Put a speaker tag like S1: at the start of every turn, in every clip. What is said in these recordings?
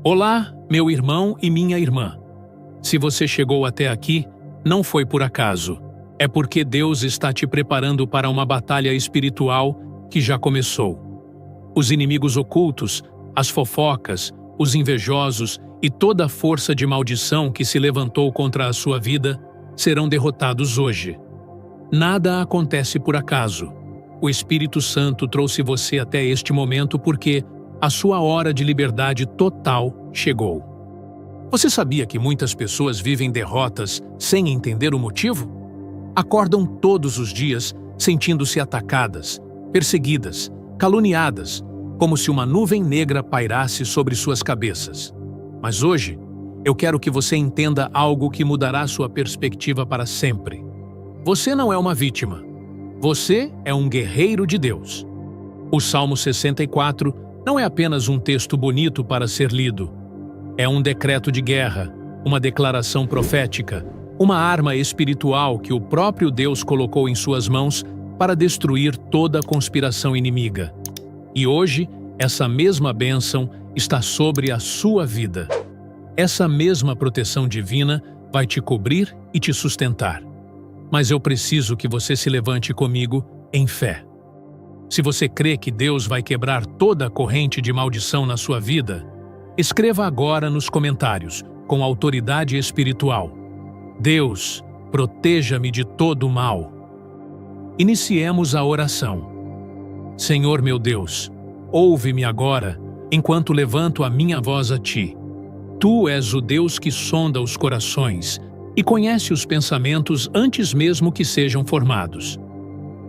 S1: Olá, meu irmão e minha irmã. Se você chegou até aqui, não foi por acaso. É porque Deus está te preparando para uma batalha espiritual que já começou. Os inimigos ocultos, as fofocas, os invejosos e toda a força de maldição que se levantou contra a sua vida serão derrotados hoje. Nada acontece por acaso. O Espírito Santo trouxe você até este momento porque a sua hora de liberdade total chegou. Você sabia que muitas pessoas vivem derrotas sem entender o motivo? Acordam todos os dias sentindo-se atacadas, perseguidas, caluniadas, como se uma nuvem negra pairasse sobre suas cabeças. Mas hoje, eu quero que você entenda algo que mudará sua perspectiva para sempre. Você não é uma vítima. Você é um guerreiro de Deus. O Salmo 64 não é apenas um texto bonito para ser lido. É um decreto de guerra, uma declaração profética, uma arma espiritual que o próprio Deus colocou em suas mãos para destruir toda conspiração inimiga. E hoje, essa mesma bênção está sobre a sua vida. Essa mesma proteção divina vai te cobrir e te sustentar. Mas eu preciso que você se levante comigo em fé. Se você crê que Deus vai quebrar toda a corrente de maldição na sua vida, escreva agora nos comentários, com autoridade espiritual: Deus, proteja-me de todo o mal. Iniciemos a oração. Senhor meu Deus, ouve-me agora, enquanto levanto a minha voz a Ti. Tu és o Deus que sonda os corações e conhece os pensamentos antes mesmo que sejam formados.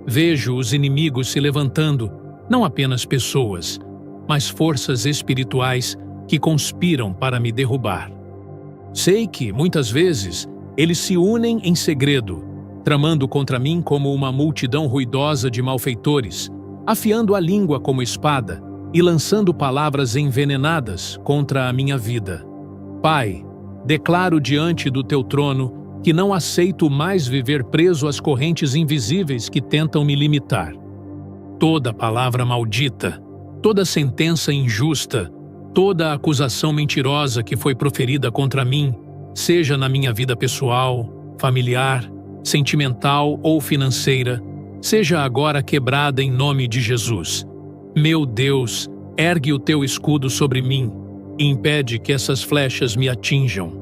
S1: Vejo os inimigos se levantando, não apenas pessoas, mas forças espirituais que conspiram para me derrubar. Sei que, muitas vezes, eles se unem em segredo, tramando contra mim como uma multidão ruidosa de malfeitores, afiando a língua como espada e lançando palavras envenenadas contra a minha vida. Pai, declaro diante do Teu trono que não aceito mais viver preso às correntes invisíveis que tentam me limitar. Toda palavra maldita, toda sentença injusta, toda acusação mentirosa que foi proferida contra mim, seja na minha vida pessoal, familiar, sentimental ou financeira, seja agora quebrada em nome de Jesus. Meu Deus, ergue o Teu escudo sobre mim e impede que essas flechas me atinjam.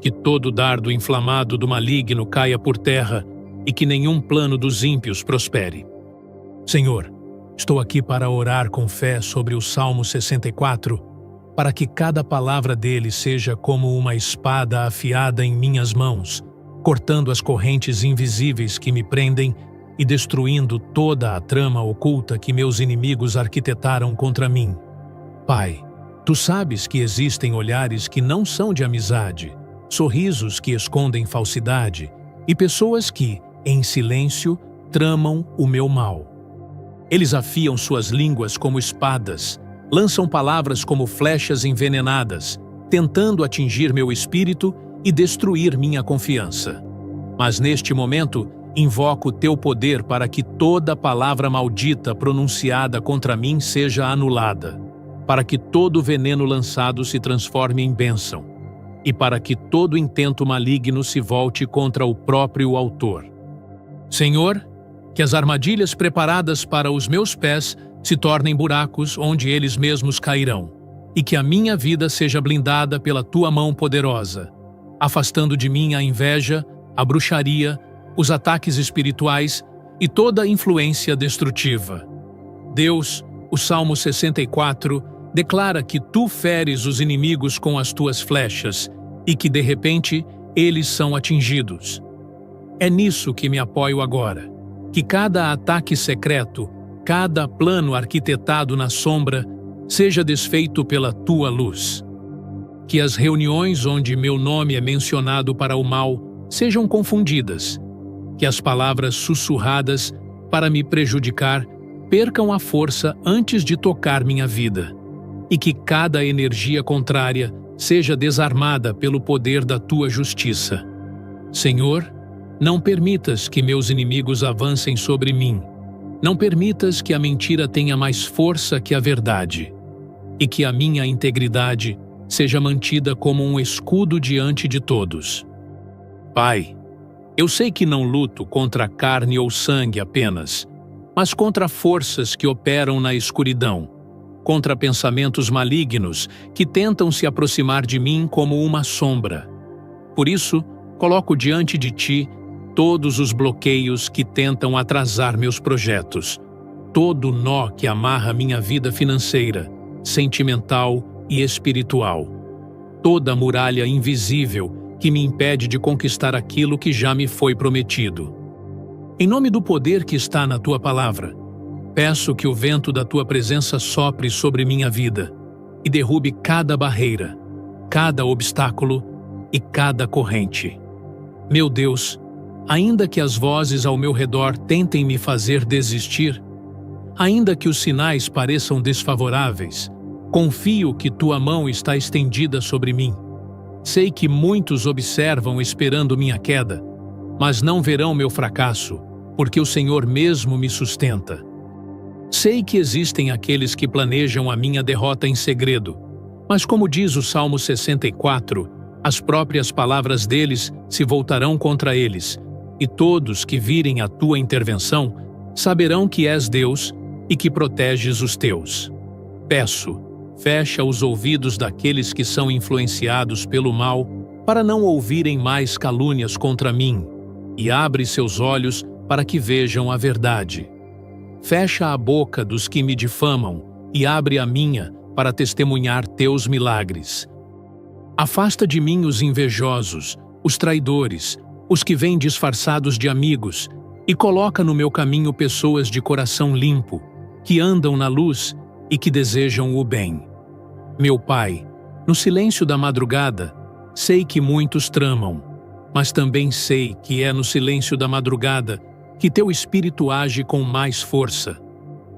S1: Que todo dardo inflamado do maligno caia por terra e que nenhum plano dos ímpios prospere. Senhor, estou aqui para orar com fé sobre o Salmo 64, para que cada palavra dele seja como uma espada afiada em minhas mãos, cortando as correntes invisíveis que me prendem e destruindo toda a trama oculta que meus inimigos arquitetaram contra mim. Pai, Tu sabes que existem olhares que não são de amizade, sorrisos que escondem falsidade e pessoas que, em silêncio, tramam o meu mal. Eles afiam suas línguas como espadas, lançam palavras como flechas envenenadas, tentando atingir meu espírito e destruir minha confiança. Mas neste momento, invoco Teu poder para que toda palavra maldita pronunciada contra mim seja anulada, para que todo veneno lançado se transforme em bênção, e para que todo intento maligno se volte contra o próprio autor. Senhor, que as armadilhas preparadas para os meus pés se tornem buracos onde eles mesmos cairão, e que a minha vida seja blindada pela Tua mão poderosa, afastando de mim a inveja, a bruxaria, os ataques espirituais e toda influência destrutiva. Deus, o Salmo 64, declara que Tu feres os inimigos com as Tuas flechas e que, de repente, eles são atingidos. É nisso que me apoio agora, que cada ataque secreto, cada plano arquitetado na sombra, seja desfeito pela Tua luz. Que as reuniões onde meu nome é mencionado para o mal sejam confundidas, que as palavras sussurradas para me prejudicar percam a força antes de tocar minha vida, e que cada energia contrária seja desarmada pelo poder da Tua justiça. Senhor, não permitas que meus inimigos avancem sobre mim. Não permitas que a mentira tenha mais força que a verdade, e que a minha integridade seja mantida como um escudo diante de todos. Pai, eu sei que não luto contra carne ou sangue apenas, mas contra forças que operam na escuridão, contra pensamentos malignos que tentam se aproximar de mim como uma sombra. Por isso, coloco diante de Ti todos os bloqueios que tentam atrasar meus projetos, todo nó que amarra minha vida financeira, sentimental e espiritual, toda muralha invisível que me impede de conquistar aquilo que já me foi prometido. Em nome do poder que está na Tua palavra, peço que o vento da Tua presença sopre sobre minha vida e derrube cada barreira, cada obstáculo e cada corrente. Meu Deus, ainda que as vozes ao meu redor tentem me fazer desistir, ainda que os sinais pareçam desfavoráveis, confio que Tua mão está estendida sobre mim. Sei que muitos observam esperando minha queda, mas não verão meu fracasso, porque o Senhor mesmo me sustenta. Sei que existem aqueles que planejam a minha derrota em segredo, mas como diz o Salmo 64, as próprias palavras deles se voltarão contra eles, e todos que virem a Tua intervenção saberão que és Deus e que proteges os Teus. Peço, fecha os ouvidos daqueles que são influenciados pelo mal, para não ouvirem mais calúnias contra mim, e abre seus olhos para que vejam a verdade. Fecha a boca dos que me difamam e abre a minha para testemunhar Teus milagres. Afasta de mim os invejosos, os traidores, os que vêm disfarçados de amigos, e coloca no meu caminho pessoas de coração limpo, que andam na luz e que desejam o bem. Meu Pai, no silêncio da madrugada, sei que muitos tramam, mas também sei que é no silêncio da madrugada que Teu Espírito age com mais força.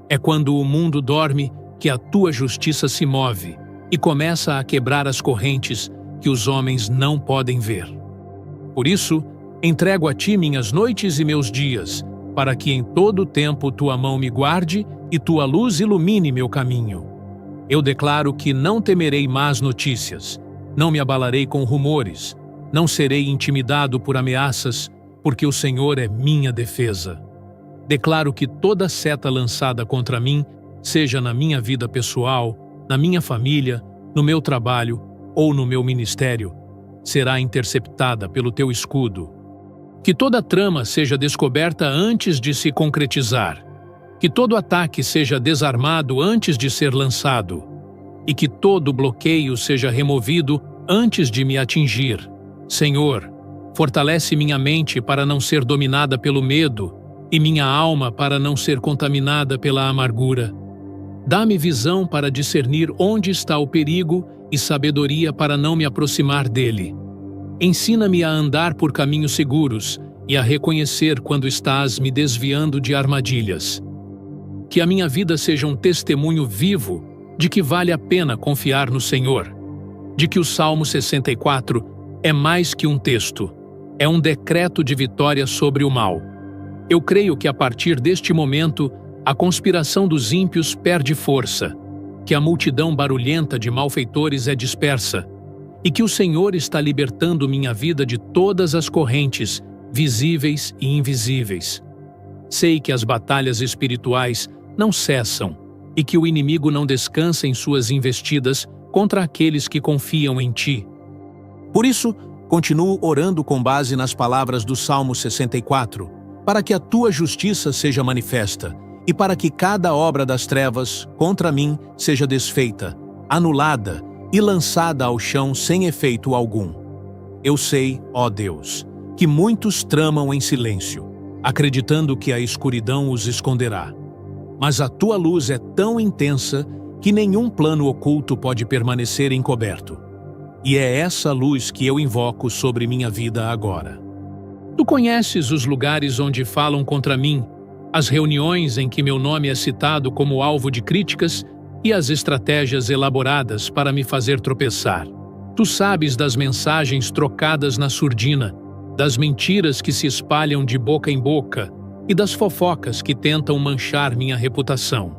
S1: É quando o mundo dorme que a Tua justiça se move e começa a quebrar as correntes que os homens não podem ver. Por isso, entrego a Ti minhas noites e meus dias, para que em todo o tempo Tua mão me guarde e Tua luz ilumine meu caminho. Eu declaro que não temerei más notícias, não me abalarei com rumores, não serei intimidado por ameaças, porque o Senhor é minha defesa. Declaro que toda seta lançada contra mim, seja na minha vida pessoal, na minha família, no meu trabalho ou no meu ministério, será interceptada pelo Teu escudo. Que toda trama seja descoberta antes de se concretizar, que todo ataque seja desarmado antes de ser lançado, e que todo bloqueio seja removido antes de me atingir. Senhor, fortalece minha mente para não ser dominada pelo medo e minha alma para não ser contaminada pela amargura. Dá-me visão para discernir onde está o perigo e sabedoria para não me aproximar dele. Ensina-me a andar por caminhos seguros e a reconhecer quando estás me desviando de armadilhas. Que a minha vida seja um testemunho vivo de que vale a pena confiar no Senhor, de que o Salmo 64 é mais que um texto, é um decreto de vitória sobre o mal. Eu creio que a partir deste momento, a conspiração dos ímpios perde força, que a multidão barulhenta de malfeitores é dispersa, e que o Senhor está libertando minha vida de todas as correntes, visíveis e invisíveis. Sei que as batalhas espirituais não cessam e que o inimigo não descansa em suas investidas contra aqueles que confiam em Ti. Por isso, continuo orando com base nas palavras do Salmo 64, para que a Tua justiça seja manifesta e para que cada obra das trevas contra mim seja desfeita, anulada e lançada ao chão sem efeito algum. Eu sei, ó Deus, que muitos tramam em silêncio, acreditando que a escuridão os esconderá. Mas a Tua luz é tão intensa que nenhum plano oculto pode permanecer encoberto. E é essa luz que eu invoco sobre minha vida agora. Tu conheces os lugares onde falam contra mim, as reuniões em que meu nome é citado como alvo de críticas e as estratégias elaboradas para me fazer tropeçar. Tu sabes das mensagens trocadas na surdina, das mentiras que se espalham de boca em boca e das fofocas que tentam manchar minha reputação.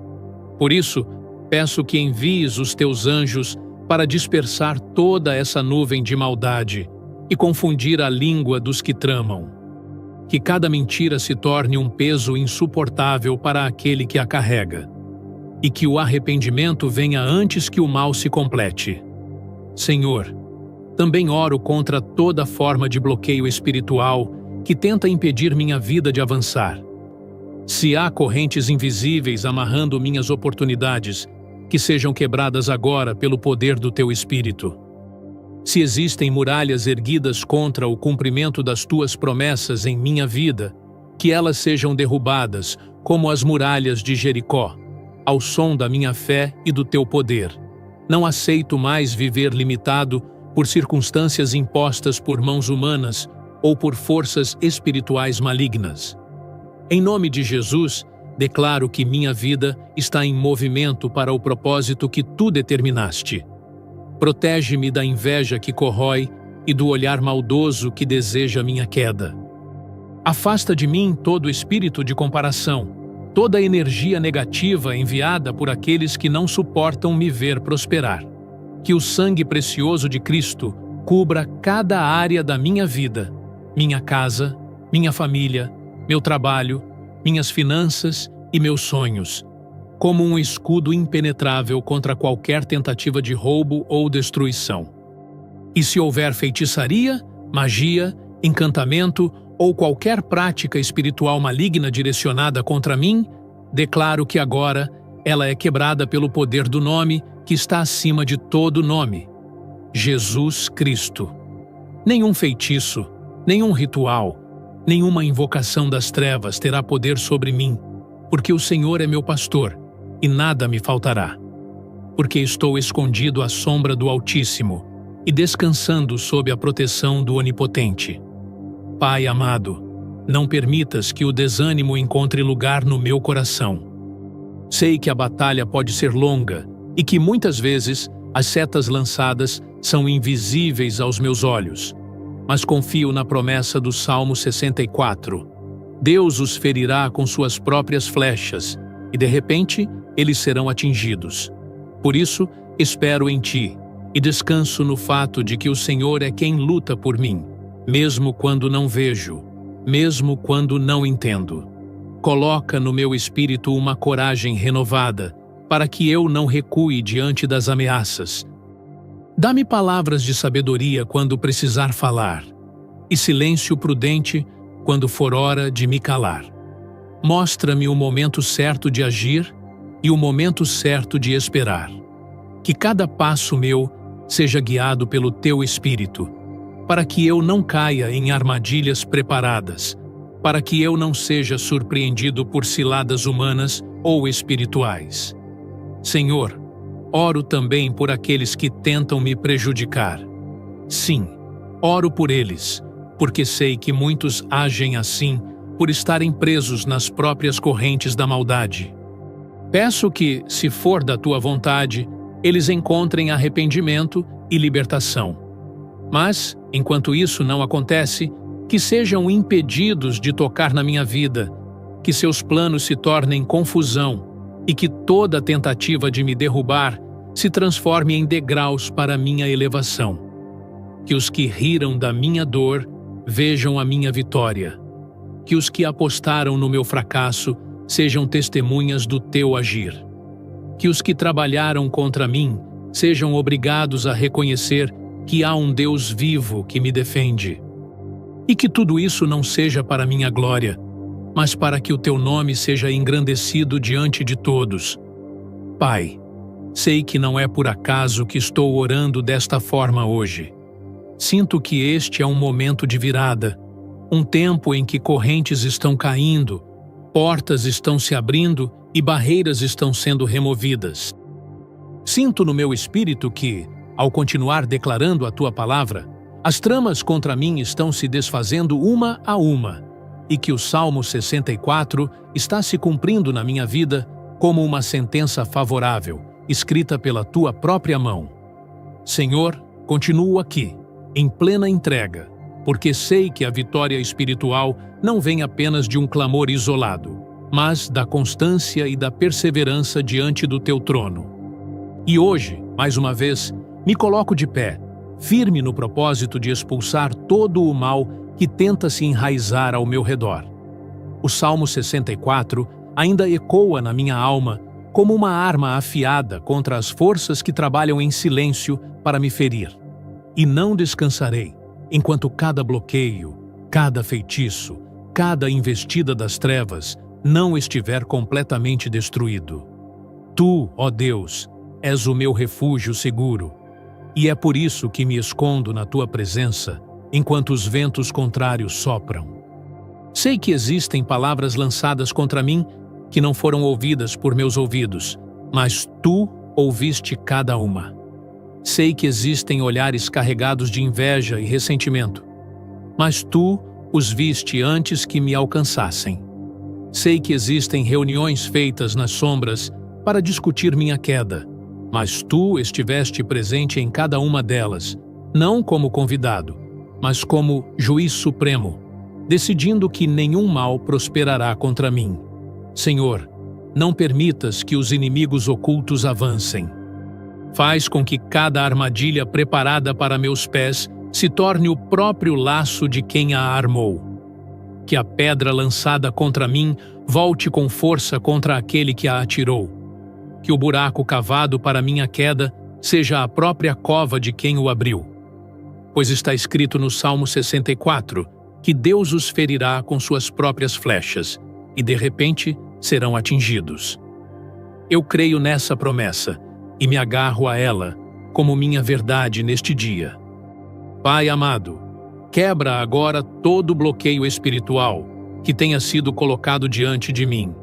S1: Por isso, peço que envies os Teus anjos para dispersar toda essa nuvem de maldade e confundir a língua dos que tramam. Que cada mentira se torne um peso insuportável para aquele que a carrega, e que o arrependimento venha antes que o mal se complete. Senhor, também oro contra toda forma de bloqueio espiritual que tenta impedir minha vida de avançar. Se há correntes invisíveis amarrando minhas oportunidades, que sejam quebradas agora pelo poder do Teu Espírito. Se existem muralhas erguidas contra o cumprimento das Tuas promessas em minha vida, que elas sejam derrubadas, como as muralhas de Jericó, ao som da minha fé e do Teu poder. Não aceito mais viver limitado por circunstâncias impostas por mãos humanas ou por forças espirituais malignas. Em nome de Jesus, declaro que minha vida está em movimento para o propósito que Tu determinaste. Protege-me da inveja que corrói e do olhar maldoso que deseja minha queda. Afasta de mim todo espírito de comparação, toda energia negativa enviada por aqueles que não suportam me ver prosperar. Que o sangue precioso de Cristo cubra cada área da minha vida, minha casa, minha família, meu trabalho, minhas finanças e meus sonhos, como um escudo impenetrável contra qualquer tentativa de roubo ou destruição. E se houver feitiçaria, magia, encantamento ou qualquer prática espiritual maligna direcionada contra mim, declaro que agora ela é quebrada pelo poder do nome que está acima de todo nome, Jesus Cristo. Nenhum feitiço, nenhum ritual, nenhuma invocação das trevas terá poder sobre mim, porque o Senhor é meu pastor, e nada me faltará. Porque estou escondido à sombra do Altíssimo e descansando sob a proteção do Onipotente. Pai amado, não permitas que o desânimo encontre lugar no meu coração. Sei que a batalha pode ser longa e que muitas vezes as setas lançadas são invisíveis aos meus olhos, mas confio na promessa do Salmo 64. Deus os ferirá com suas próprias flechas, e de repente eles serão atingidos. Por isso, espero em Ti, e descanso no fato de que o Senhor é quem luta por mim, mesmo quando não vejo, mesmo quando não entendo. Coloca no meu espírito uma coragem renovada, para que eu não recue diante das ameaças. Dá-me palavras de sabedoria quando precisar falar, e silêncio prudente quando for hora de me calar. Mostra-me o momento certo de agir e o momento certo de esperar. Que cada passo meu seja guiado pelo Teu Espírito, para que eu não caia em armadilhas preparadas, para que eu não seja surpreendido por ciladas humanas ou espirituais. Senhor, oro também por aqueles que tentam me prejudicar. Sim, oro por eles, porque sei que muitos agem assim por estarem presos nas próprias correntes da maldade. Peço que, se for da Tua vontade, eles encontrem arrependimento e libertação. Mas, enquanto isso não acontece, que sejam impedidos de tocar na minha vida, que seus planos se tornem confusão e que toda tentativa de me derrubar se transforme em degraus para minha elevação. Que os que riram da minha dor vejam a minha vitória. Que os que apostaram no meu fracasso sejam testemunhas do Teu agir. Que os que trabalharam contra mim sejam obrigados a reconhecer que há um Deus vivo que me defende. E que tudo isso não seja para minha glória, mas para que o Teu nome seja engrandecido diante de todos. Pai, sei que não é por acaso que estou orando desta forma hoje. Sinto que este é um momento de virada, um tempo em que correntes estão caindo, portas estão se abrindo e barreiras estão sendo removidas. Sinto no meu espírito que, ao continuar declarando a Tua palavra, as tramas contra mim estão se desfazendo uma a uma, e que o Salmo 64 está se cumprindo na minha vida como uma sentença favorável, escrita pela Tua própria mão. Senhor, continuo aqui, em plena entrega, porque sei que a vitória espiritual não vem apenas de um clamor isolado, mas da constância e da perseverança diante do Teu trono. E hoje, mais uma vez, Me coloco de pé, firme no propósito de expulsar todo o mal que tenta se enraizar ao meu redor. O Salmo 64 ainda ecoa na minha alma como uma arma afiada contra as forças que trabalham em silêncio para me ferir. E não descansarei, enquanto cada bloqueio, cada feitiço, cada investida das trevas não estiver completamente destruído. Tu, ó Deus, és o meu refúgio seguro, e é por isso que me escondo na tua presença, enquanto os ventos contrários sopram. Sei que existem palavras lançadas contra mim que não foram ouvidas por meus ouvidos, mas tu ouviste cada uma. Sei que existem olhares carregados de inveja e ressentimento, mas tu os viste antes que me alcançassem. Sei que existem reuniões feitas nas sombras para discutir minha queda, mas tu estiveste presente em cada uma delas, não como convidado, mas como juiz supremo, decidindo que nenhum mal prosperará contra mim. Senhor, não permitas que os inimigos ocultos avancem. Faz com que cada armadilha preparada para meus pés se torne o próprio laço de quem a armou. Que a pedra lançada contra mim volte com força contra aquele que a atirou. Que o buraco cavado para minha queda seja a própria cova de quem o abriu. Pois está escrito no Salmo 64 que Deus os ferirá com suas próprias flechas, e de repente serão atingidos. Eu creio nessa promessa e me agarro a ela como minha verdade neste dia. Pai amado, quebra agora todo bloqueio espiritual que tenha sido colocado diante de mim.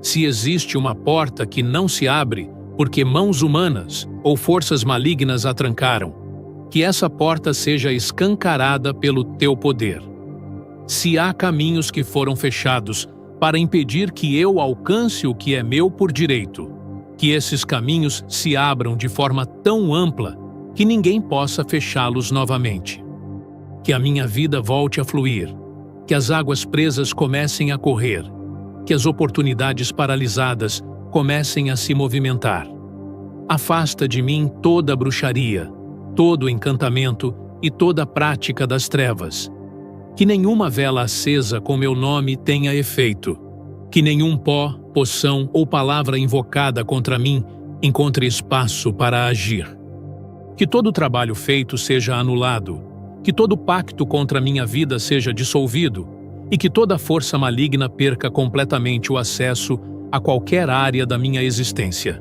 S1: Se existe uma porta que não se abre porque mãos humanas ou forças malignas a trancaram, que essa porta seja escancarada pelo teu poder. Se há caminhos que foram fechados para impedir que eu alcance o que é meu por direito, que esses caminhos se abram de forma tão ampla que ninguém possa fechá-los novamente. Que a minha vida volte a fluir, que as águas presas comecem a correr, que as oportunidades paralisadas comecem a se movimentar. Afasta de mim toda a bruxaria, todo o encantamento e toda a prática das trevas. Que nenhuma vela acesa com meu nome tenha efeito. Que nenhum pó, poção ou palavra invocada contra mim encontre espaço para agir. Que todo trabalho feito seja anulado. Que todo pacto contra minha vida seja dissolvido. E que toda força maligna perca completamente o acesso a qualquer área da minha existência.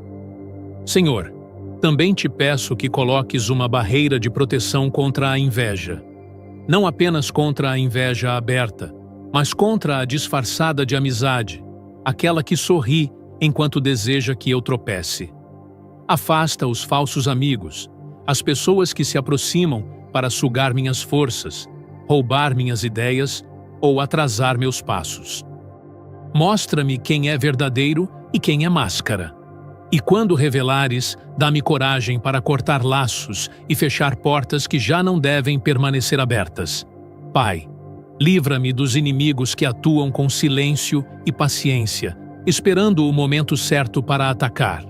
S1: Senhor, também te peço que coloques uma barreira de proteção contra a inveja. Não apenas contra a inveja aberta, mas contra a disfarçada de amizade, aquela que sorri enquanto deseja que eu tropece. Afasta os falsos amigos, as pessoas que se aproximam para sugar minhas forças, roubar minhas ideias ou atrasar meus passos. Mostra-me quem é verdadeiro e quem é máscara. E quando revelares, dá-me coragem para cortar laços e fechar portas que já não devem permanecer abertas. Pai, livra-me dos inimigos que atuam com silêncio e paciência, esperando o momento certo para atacar.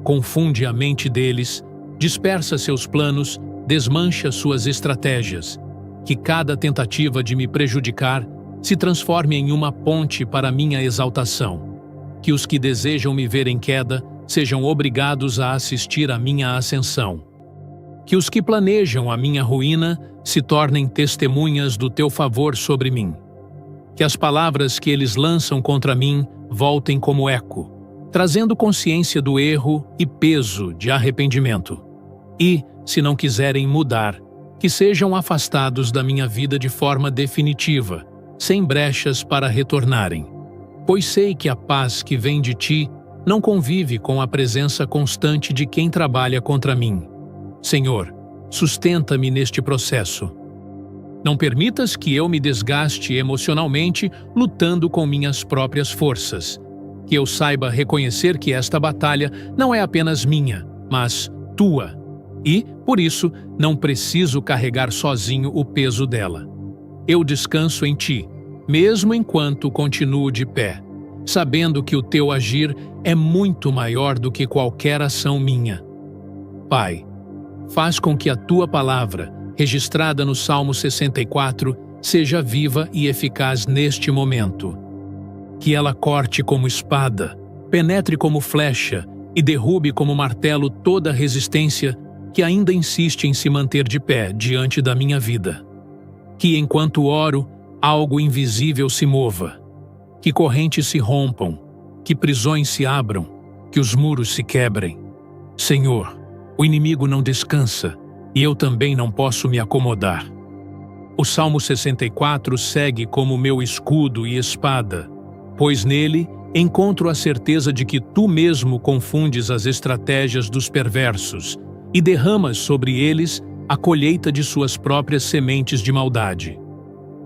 S1: Confunde a mente deles, dispersa seus planos, desmancha suas estratégias. Que cada tentativa de me prejudicar se transforme em uma ponte para minha exaltação. Que os que desejam me ver em queda sejam obrigados a assistir à minha ascensão. Que os que planejam a minha ruína se tornem testemunhas do teu favor sobre mim. Que as palavras que eles lançam contra mim voltem como eco, trazendo consciência do erro e peso de arrependimento. E, se não quiserem mudar, que sejam afastados da minha vida de forma definitiva, sem brechas para retornarem. Pois sei que a paz que vem de ti não convive com a presença constante de quem trabalha contra mim. Senhor, sustenta-me neste processo. Não permitas que eu me desgaste emocionalmente lutando com minhas próprias forças. Que eu saiba reconhecer que esta batalha não é apenas minha, mas tua. E, por isso, não preciso carregar sozinho o peso dela. Eu descanso em ti, mesmo enquanto continuo de pé, sabendo que o teu agir é muito maior do que qualquer ação minha. Pai, Faz com que a tua palavra, registrada no Salmo 64, seja viva e eficaz neste momento. Que ela corte como espada, penetre como flecha e derrube como martelo toda resistência que ainda insiste em se manter de pé diante da minha vida. Que enquanto oro, algo invisível se mova, que correntes se rompam, que prisões se abram, que os muros se quebrem. Senhor, o inimigo não descansa e eu também não posso me acomodar. O Salmo 64 segue como meu escudo e espada, pois nele encontro a certeza de que tu mesmo confundes as estratégias dos perversos e derramas sobre eles a colheita de suas próprias sementes de maldade.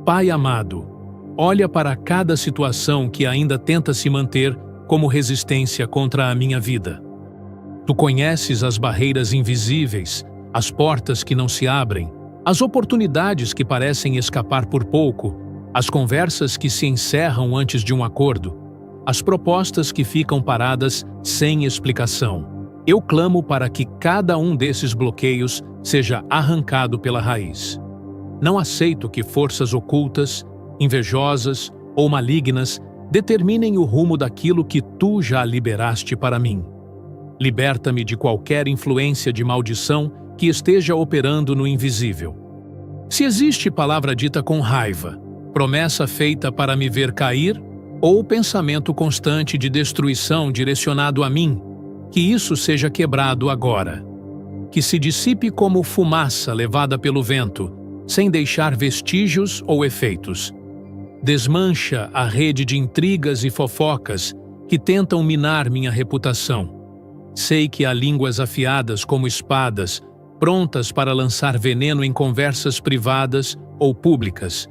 S1: Pai amado, olha para cada situação que ainda tenta se manter como resistência contra a minha vida. Tu conheces as barreiras invisíveis, as portas que não se abrem, as oportunidades que parecem escapar por pouco, as conversas que se encerram antes de um acordo, as propostas que ficam paradas sem explicação. Eu clamo para que cada um desses bloqueios seja arrancado pela raiz. Não aceito que forças ocultas, invejosas ou malignas determinem o rumo daquilo que tu já liberaste para mim. Liberta-me de qualquer influência de maldição que esteja operando no invisível. Se existe palavra dita com raiva, promessa feita para me ver cair, ou pensamento constante de destruição direcionado a mim, que isso seja quebrado agora. Que se dissipe como fumaça levada pelo vento, sem deixar vestígios ou efeitos. Desmancha a rede de intrigas e fofocas que tentam minar minha reputação. Sei que há línguas afiadas como espadas, prontas para lançar veneno em conversas privadas ou públicas,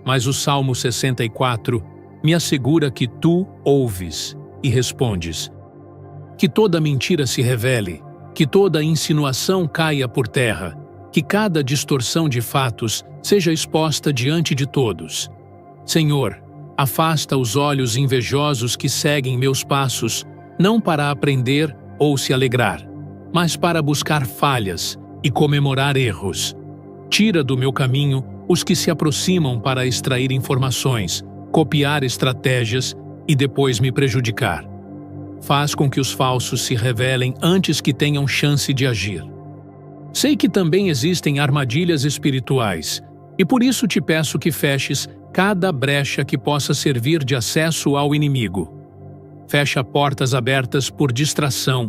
S1: mas o Salmo 64 me assegura que tu ouves e respondes. Que toda mentira se revele, que toda insinuação caia por terra, que cada distorção de fatos seja exposta diante de todos. Senhor, afasta os olhos invejosos que seguem meus passos, não para aprender ou se alegrar, mas para buscar falhas e comemorar erros. Tira do meu caminho os que se aproximam para extrair informações, copiar estratégias e depois me prejudicar. Faz com que os falsos se revelem antes que tenham chance de agir. Sei que também existem armadilhas espirituais, e por isso te peço que feches cada brecha que possa servir de acesso ao inimigo. Fecha portas abertas por distração,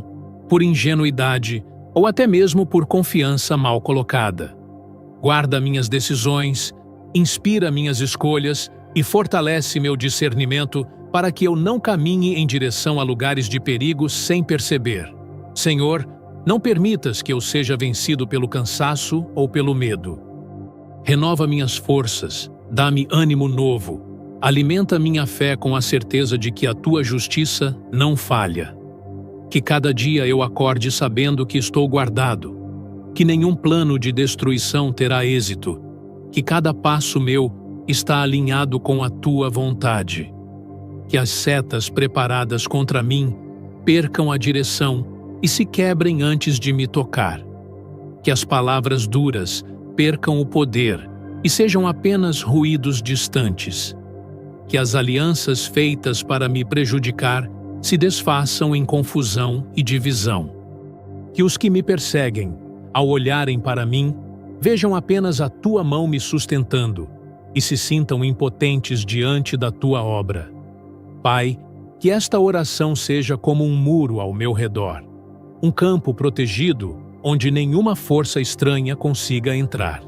S1: por ingenuidade ou até mesmo por confiança mal colocada. Guarda minhas decisões, inspira minhas escolhas e fortalece meu discernimento para que eu não caminhe em direção a lugares de perigo sem perceber. Senhor, não permitas que eu seja vencido pelo cansaço ou pelo medo. Renova minhas forças, dá-me ânimo novo, alimenta minha fé com a certeza de que a tua justiça não falha. Que cada dia eu acorde sabendo que estou guardado, que nenhum plano de destruição terá êxito, que cada passo meu está alinhado com a tua vontade. Que as setas preparadas contra mim percam a direção e se quebrem antes de me tocar. Que as palavras duras percam o poder e sejam apenas ruídos distantes. Que as alianças feitas para me prejudicar se desfaçam em confusão e divisão. Que os que me perseguem, ao olharem para mim, vejam apenas a tua mão me sustentando e se sintam impotentes diante da tua obra. Pai, que esta oração seja como um muro ao meu redor, um campo protegido onde nenhuma força estranha consiga entrar.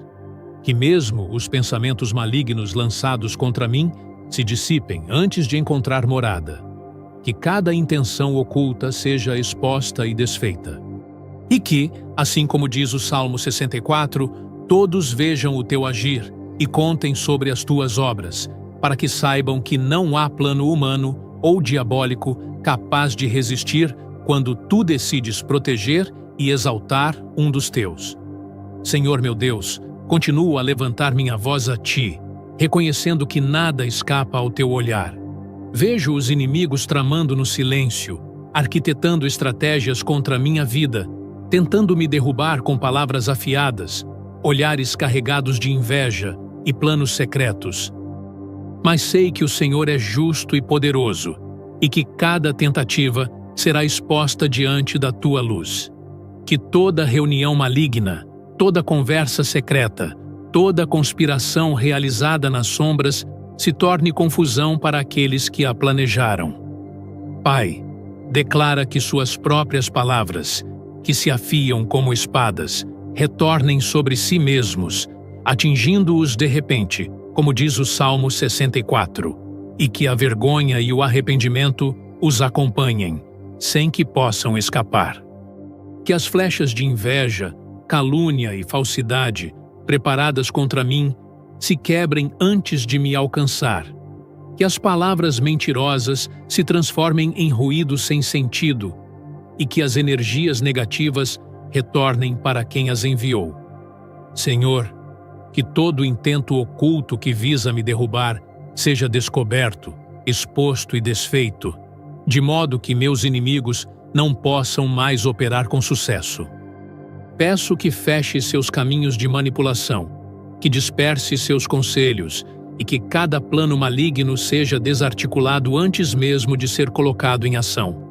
S1: Que mesmo os pensamentos malignos lançados contra mim se dissipem antes de encontrar morada. Que cada intenção oculta seja exposta e desfeita. E que, assim como diz o Salmo 64, todos vejam o teu agir e contem sobre as tuas obras, para que saibam que não há plano humano ou diabólico capaz de resistir quando tu decides proteger e exaltar um dos teus. Senhor meu Deus, continuo a levantar minha voz a ti, reconhecendo que nada escapa ao teu olhar. Vejo os inimigos tramando no silêncio, arquitetando estratégias contra a minha vida, tentando me derrubar com palavras afiadas, olhares carregados de inveja e planos secretos. Mas sei que o Senhor é justo e poderoso, e que cada tentativa será exposta diante da tua luz. Que toda reunião maligna, toda conversa secreta, toda conspiração realizada nas sombras se torne confusão para aqueles que a planejaram. Pai, declara que suas próprias palavras, que se afiam como espadas, retornem sobre si mesmos, atingindo-os de repente, como diz o Salmo 64, e que a vergonha e o arrependimento os acompanhem, sem que possam escapar. Que as flechas de inveja, calúnia e falsidade, preparadas contra mim, se quebrem antes de me alcançar. Que as palavras mentirosas se transformem em ruído sem sentido, e que as energias negativas retornem para quem as enviou. Senhor, que todo intento oculto que visa me derrubar seja descoberto, exposto e desfeito, de modo que meus inimigos não possam mais operar com sucesso. Peço que feche seus caminhos de manipulação, que disperse seus conselhos e que cada plano maligno seja desarticulado antes mesmo de ser colocado em ação.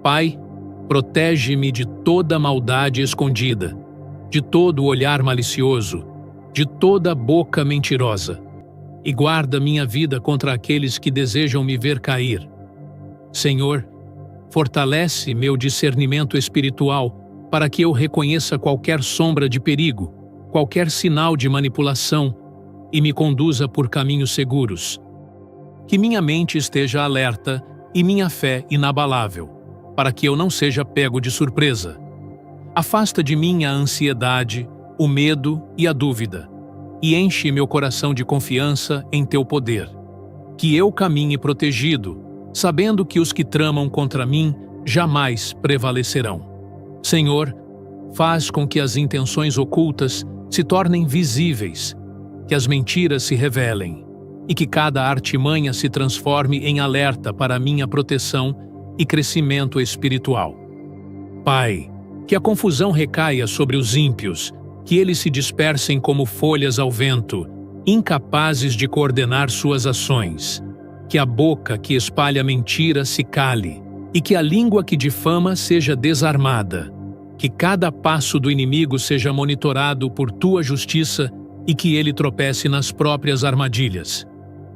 S1: Pai, protege-me de toda maldade escondida, de todo olhar malicioso, de toda boca mentirosa, e guarda minha vida contra aqueles que desejam me ver cair. Senhor, fortalece meu discernimento espiritual para que eu reconheça qualquer sombra de perigo, qualquer sinal de manipulação e me conduza por caminhos seguros. Que minha mente esteja alerta e minha fé inabalável, para que eu não seja pego de surpresa. Afasta de mim a ansiedade, o medo e a dúvida, e enche meu coração de confiança em teu poder. Que eu caminhe protegido, sabendo que os que tramam contra mim jamais prevalecerão. Senhor, faz com que as intenções ocultas se tornem visíveis, que as mentiras se revelem, e que cada artimanha se transforme em alerta para minha proteção e crescimento espiritual. Pai, que a confusão recaia sobre os ímpios, que eles se dispersem como folhas ao vento, incapazes de coordenar suas ações. Que a boca que espalha mentira se cale, e que a língua que difama seja desarmada. Que cada passo do inimigo seja monitorado por tua justiça e que ele tropece nas próprias armadilhas.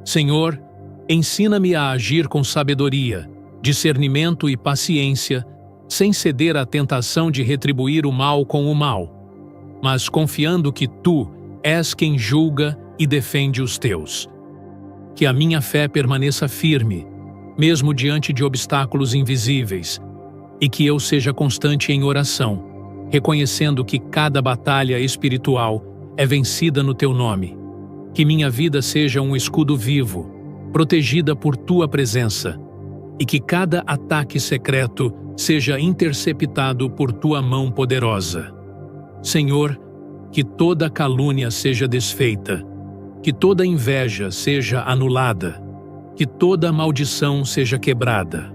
S1: Senhor, ensina-me a agir com sabedoria, discernimento e paciência, sem ceder à tentação de retribuir o mal com o mal, mas confiando que tu és quem julga e defende os teus. Que a minha fé permaneça firme, mesmo diante de obstáculos invisíveis, e que eu seja constante em oração, reconhecendo que cada batalha espiritual é vencida no teu nome. Que minha vida seja um escudo vivo, protegida por tua presença, e que cada ataque secreto seja interceptado por tua mão poderosa. Senhor, que toda calúnia seja desfeita, que toda inveja seja anulada, que toda maldição seja quebrada.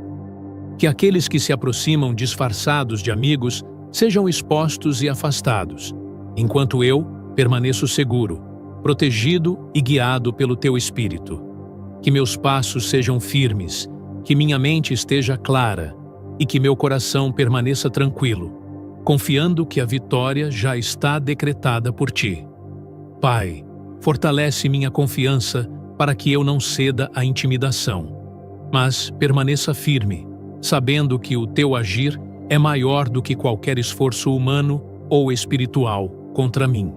S1: Que aqueles que se aproximam disfarçados de amigos sejam expostos e afastados, enquanto eu permaneço seguro, protegido e guiado pelo teu Espírito. Que meus passos sejam firmes, que minha mente esteja clara e que meu coração permaneça tranquilo, confiando que a vitória já está decretada por ti. Pai, fortalece minha confiança para que eu não ceda à intimidação, mas permaneça firme, sabendo que o teu agir é maior do que qualquer esforço humano ou espiritual contra mim.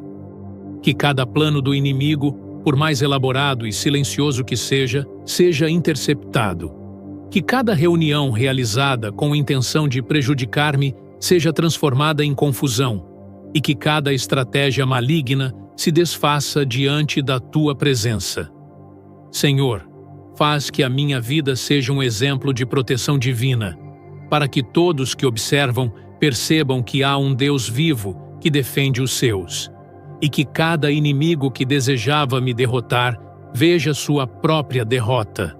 S1: Que cada plano do inimigo, por mais elaborado e silencioso que seja interceptado. Que cada reunião realizada com intenção de prejudicar-me seja transformada em confusão, e que cada estratégia maligna se desfaça diante da tua presença. Senhor, faz que a minha vida seja um exemplo de proteção divina, para que todos que observam percebam que há um Deus vivo que defende os seus, e que cada inimigo que desejava me derrotar veja sua própria derrota.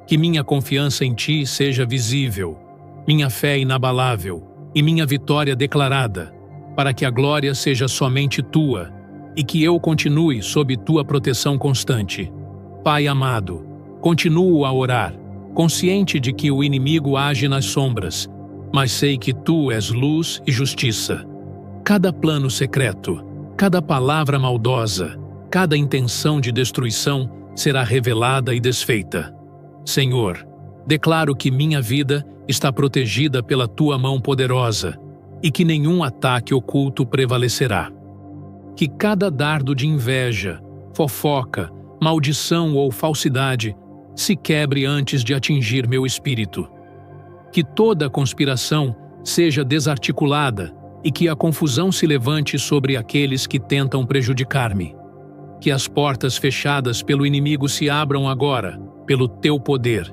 S1: Que minha confiança em ti seja visível, minha fé inabalável, e minha vitória declarada, para que a glória seja somente tua e que eu continue sob tua proteção constante. Pai amado, continuo a orar, consciente de que o inimigo age nas sombras, mas sei que tu és luz e justiça. Cada plano secreto, cada palavra maldosa, cada intenção de destruição será revelada e desfeita. Senhor, declaro que minha vida está protegida pela tua mão poderosa e que nenhum ataque oculto prevalecerá. Que cada dardo de inveja, fofoca, maldição ou falsidade se quebre antes de atingir meu espírito. Que toda conspiração seja desarticulada e que a confusão se levante sobre aqueles que tentam prejudicar-me. Que as portas fechadas pelo inimigo se abram agora, pelo teu poder,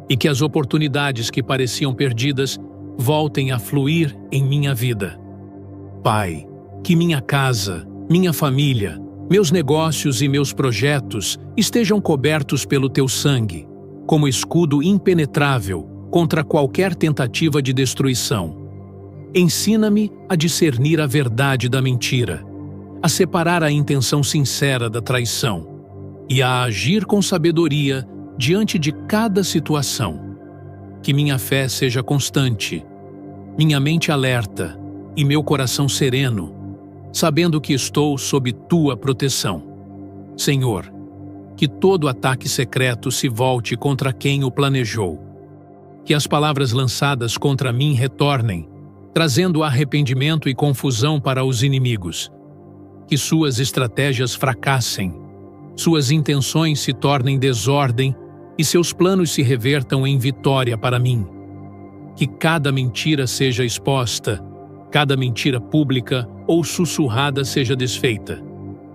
S1: e que as oportunidades que pareciam perdidas voltem a fluir em minha vida. Pai, que minha casa, minha família, meus negócios e meus projetos estejam cobertos pelo teu sangue, como escudo impenetrável contra qualquer tentativa de destruição. Ensina-me a discernir a verdade da mentira, a separar a intenção sincera da traição e a agir com sabedoria diante de cada situação. Que minha fé seja constante, minha mente alerta e meu coração sereno, sabendo que estou sob tua proteção. Senhor, que todo ataque secreto se volte contra quem o planejou. Que as palavras lançadas contra mim retornem, trazendo arrependimento e confusão para os inimigos. Que suas estratégias fracassem, suas intenções se tornem desordem e seus planos se revertam em vitória para mim. Que cada mentira seja exposta, cada mentira pública ou sussurrada seja desfeita,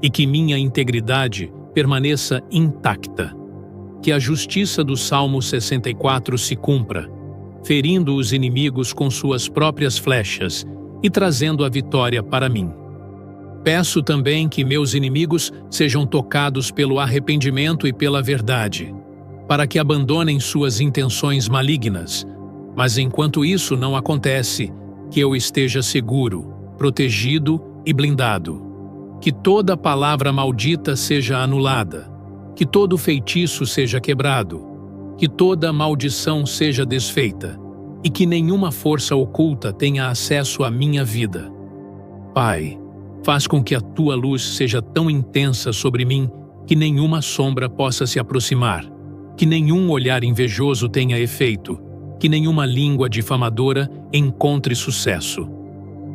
S1: e que minha integridade permaneça intacta. Que a justiça do Salmo 64 se cumpra, ferindo os inimigos com suas próprias flechas e trazendo a vitória para mim. Peço também que meus inimigos sejam tocados pelo arrependimento e pela verdade, para que abandonem suas intenções malignas, mas enquanto isso não acontece, que eu esteja seguro, protegido e blindado. Que toda palavra maldita seja anulada, que todo feitiço seja quebrado, que toda maldição seja desfeita e que nenhuma força oculta tenha acesso à minha vida. Pai, faz com que a tua luz seja tão intensa sobre mim que nenhuma sombra possa se aproximar, que nenhum olhar invejoso tenha efeito, que nenhuma língua difamadora encontre sucesso.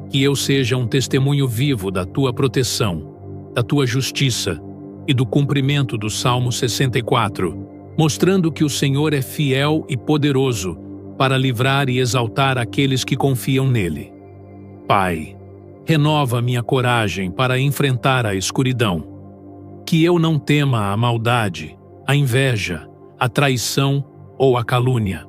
S1: Que eu seja um testemunho vivo da tua proteção, da tua justiça e do cumprimento do Salmo 64, mostrando que o Senhor é fiel e poderoso para livrar e exaltar aqueles que confiam nele. Pai, renova minha coragem para enfrentar a escuridão. Que eu não tema a maldade, a inveja, a traição ou a calúnia.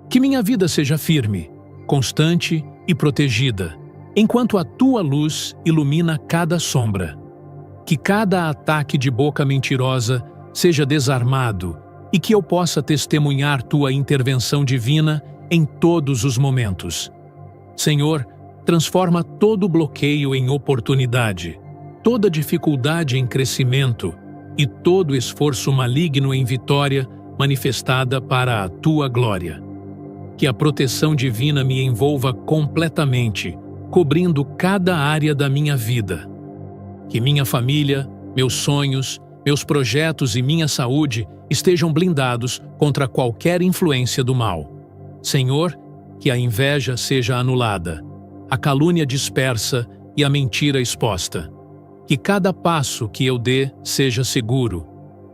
S1: Que minha vida seja firme, constante e protegida, enquanto a tua luz ilumina cada sombra. Que cada ataque de boca mentirosa seja desarmado e que eu possa testemunhar tua intervenção divina em todos os momentos. Senhor, transforma todo bloqueio em oportunidade, toda dificuldade em crescimento e todo esforço maligno em vitória manifestada para a tua glória. Que a proteção divina me envolva completamente, cobrindo cada área da minha vida. Que minha família, meus sonhos, meus projetos e minha saúde estejam blindados contra qualquer influência do mal. Senhor, que a inveja seja anulada, a calúnia dispersa e a mentira exposta. Que cada passo que eu dê seja seguro,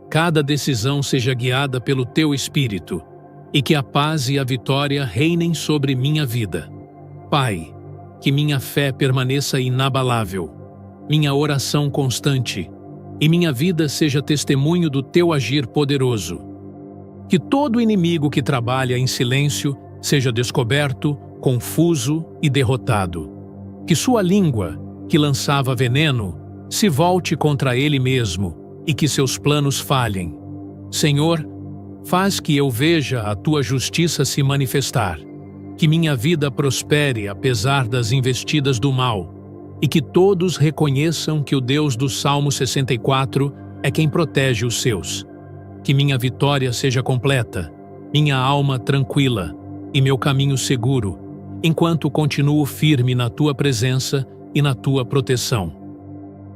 S1: cada decisão seja guiada pelo teu Espírito, e que a paz e a vitória reinem sobre minha vida. Pai, que minha fé permaneça inabalável, minha oração constante, e minha vida seja testemunho do teu agir poderoso. Que todo inimigo que trabalha em silêncio seja descoberto, confuso e derrotado. Que sua língua, que lançava veneno, se volte contra ele mesmo e que seus planos falhem. Senhor, faz que eu veja a tua justiça se manifestar, Que minha vida prospere apesar das investidas do mal, e que todos reconheçam que o Deus do Salmo 64 é quem protege os seus. Que minha vitória seja completa, minha alma tranquila e meu caminho seguro, enquanto continuo firme na Tua presença e na Tua proteção.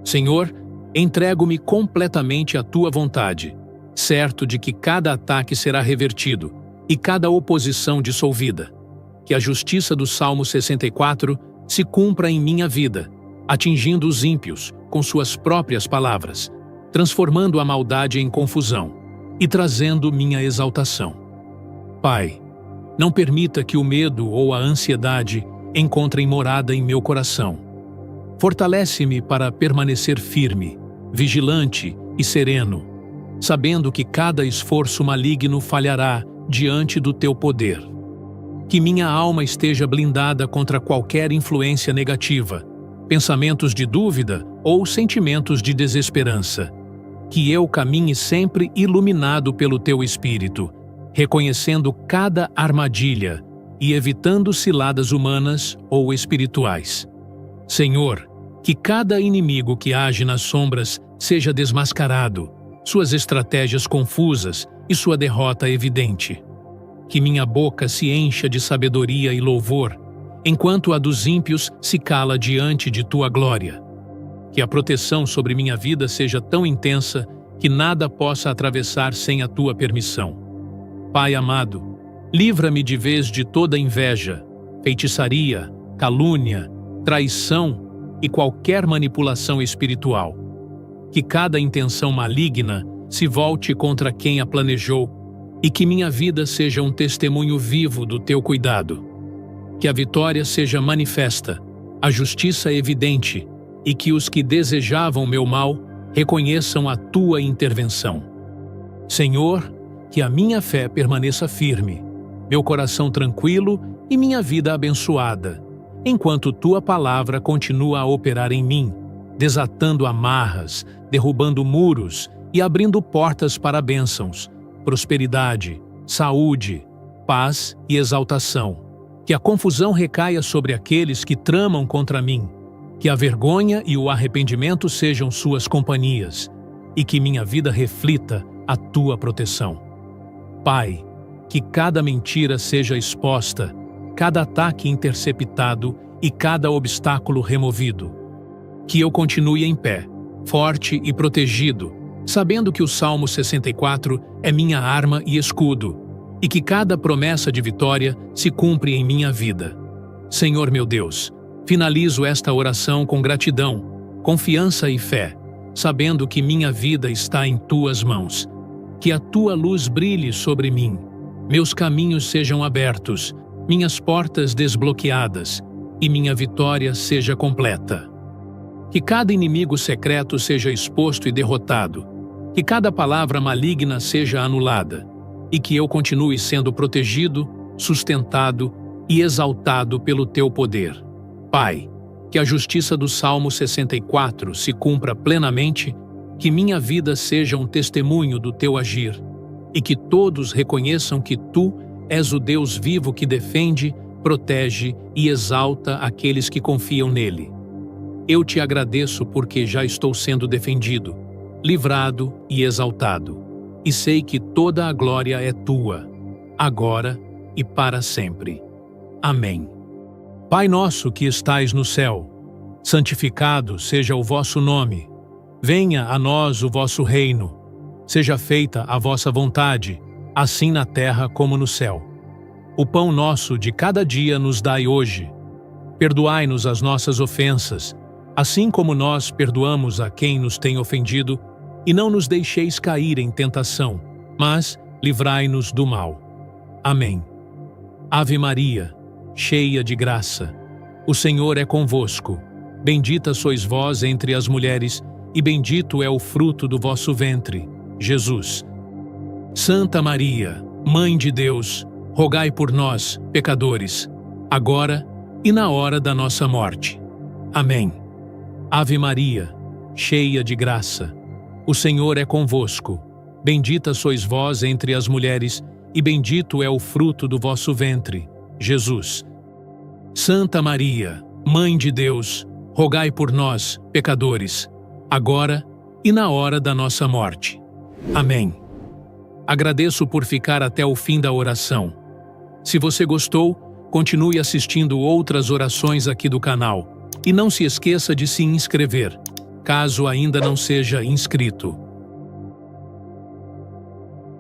S1: Senhor, entrego-me completamente à Tua vontade, certo de que cada ataque será revertido e cada oposição dissolvida. Que a justiça do Salmo 64 se cumpra em minha vida, atingindo os ímpios com suas próprias palavras, transformando a maldade em confusão e trazendo minha exaltação. Pai, não permita que o medo ou a ansiedade encontrem morada em meu coração. Fortalece-me para permanecer firme, vigilante e sereno, sabendo que cada esforço maligno falhará diante do Teu poder. Que minha alma esteja blindada contra qualquer influência negativa, pensamentos de dúvida ou sentimentos de desesperança. Que eu caminhe sempre iluminado pelo Teu Espírito, reconhecendo cada armadilha e evitando ciladas humanas ou espirituais. Senhor, que cada inimigo que age nas sombras seja desmascarado, suas estratégias confusas e sua derrota evidente. Que minha boca se encha de sabedoria e louvor, enquanto a dos ímpios se cala diante de Tua glória. Que a proteção sobre minha vida seja tão intensa que nada possa atravessar sem a Tua permissão. Pai amado, livra-me de vez de toda inveja, feitiçaria, calúnia, traição e qualquer manipulação espiritual. Que cada intenção maligna se volte contra quem a planejou e que minha vida seja um testemunho vivo do Teu cuidado. Que a vitória seja manifesta, a justiça evidente e que os que desejavam meu mal reconheçam a Tua intervenção. Senhor, que a minha fé permaneça firme, meu coração tranquilo e minha vida abençoada, enquanto Tua palavra continua a operar em mim, desatando amarras, derrubando muros e abrindo portas para bênçãos, prosperidade, saúde, paz e exaltação. Que a confusão recaia sobre aqueles que tramam contra mim, que a vergonha e o arrependimento sejam suas companhias, e que minha vida reflita a Tua proteção. Pai, que cada mentira seja exposta, cada ataque interceptado e cada obstáculo removido. Que eu continue em pé, forte e protegido, sabendo que o Salmo 64 é minha arma e escudo, e que cada promessa de vitória se cumpre em minha vida. Senhor meu Deus, finalizo esta oração com gratidão, confiança e fé, sabendo que minha vida está em Tuas mãos. Que a Tua luz brilhe sobre mim, meus caminhos sejam abertos, minhas portas desbloqueadas e minha vitória seja completa. Que cada inimigo secreto seja exposto e derrotado, que cada palavra maligna seja anulada, e que eu continue sendo protegido, sustentado e exaltado pelo Teu poder. Pai, que a justiça do Salmo 64 se cumpra plenamente, que minha vida seja um testemunho do Teu agir, e que todos reconheçam que Tu és o Deus vivo que defende, protege e exalta aqueles que confiam nele. Eu Te agradeço porque já estou sendo defendido, livrado e exaltado, e sei que toda a glória é Tua, agora e para sempre. Amém. Pai nosso que estais no céu, santificado seja o vosso nome. Venha a nós o vosso reino. Seja feita a vossa vontade, assim na terra como no céu. O pão nosso de cada dia nos dai hoje. Perdoai-nos as nossas ofensas, assim como nós perdoamos a quem nos tem ofendido, e não nos deixeis cair em tentação, mas livrai-nos do mal. Amém. Ave Maria, cheia de graça, o Senhor é convosco. Bendita sois vós entre as mulheres, e bendito é o fruto do vosso ventre, Jesus. Santa Maria, Mãe de Deus, rogai por nós, pecadores, agora e na hora da nossa morte. Amém. Ave Maria, cheia de graça, o Senhor é convosco. Bendita sois vós entre as mulheres, e bendito é o fruto do vosso ventre, Jesus. Santa Maria, Mãe de Deus, rogai por nós, pecadores, agora e na hora da nossa morte. Amém. Agradeço por ficar até o fim da oração. Se você gostou, continue assistindo outras orações aqui do canal e não se esqueça de se inscrever, caso ainda não seja inscrito.